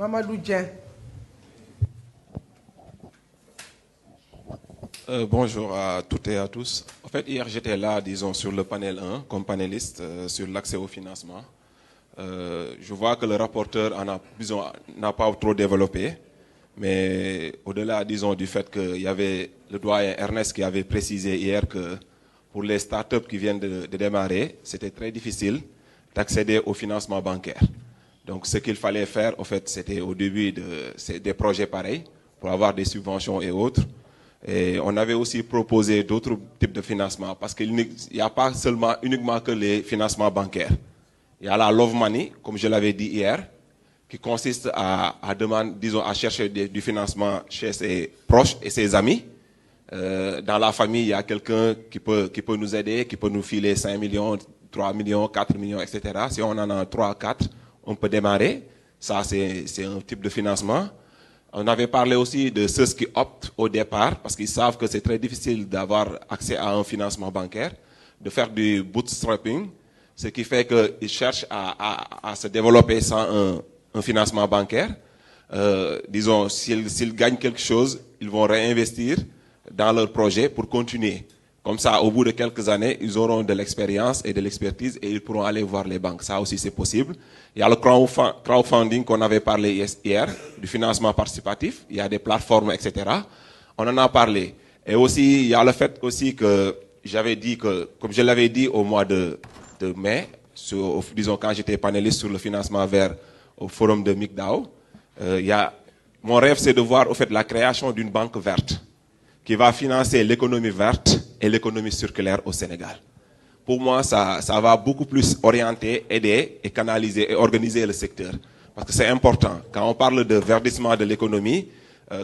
Mamadou Dien. Bonjour à toutes et à tous. En fait, hier, j'étais là, disons, sur le panel 1, comme panéliste, sur l'accès au financement. Je vois que le rapporteur n'a pas trop développé, mais au-delà, disons, du fait qu'il y avait le doyen Ernest qui avait précisé hier que pour les startups qui viennent de démarrer, c'était très difficile d'accéder au financement bancaire. Donc, ce qu'il fallait faire, en fait, c'était au début des projets pareils, pour avoir des subventions et autres. Et on avait aussi proposé d'autres types de financement, parce qu'il n'y a pas uniquement que les financements bancaires. Il y a la Love Money, comme je l'avais dit hier, qui consiste à chercher du financement chez ses proches et ses amis. Dans la famille, il y a quelqu'un qui peut nous aider, qui peut nous filer 5 millions, 3 millions, 4 millions, etc. Si on en a 3, 4, on peut démarrer. Ça, c'est un type de financement. On avait parlé aussi de ceux qui optent au départ, parce qu'ils savent que c'est très difficile d'avoir accès à un financement bancaire, de faire du bootstrapping, ce qui fait qu'ils cherchent à se développer sans un financement bancaire. Disons, s'ils gagnent quelque chose, ils vont réinvestir dans leur projet pour continuer. Comme ça, au bout de quelques années, ils auront de l'expérience et de l'expertise et ils pourront aller voir les banques. Ça aussi, c'est possible. Il y a le crowdfunding qu'on avait parlé hier, du financement participatif. Il y a des plateformes, etc. On en a parlé. Et aussi, il y a le fait aussi que j'avais dit que, comme je l'avais dit au mois de mai, disons quand j'étais panéliste sur le financement vert au forum de MICDAO, mon rêve, c'est de voir au fait la création d'une banque verte qui va financer l'économie verte et l'économie circulaire au Sénégal. Pour moi, ça va beaucoup plus orienter, aider et canaliser et organiser le secteur. Parce que c'est important. Quand on parle de verdissement de l'économie,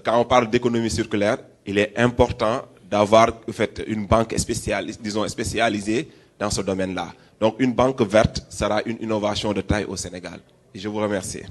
quand on parle d'économie circulaire, il est important d'avoir en fait, une banque spécialisée dans ce domaine-là. Donc une banque verte sera une innovation de taille au Sénégal. Et je vous remercie.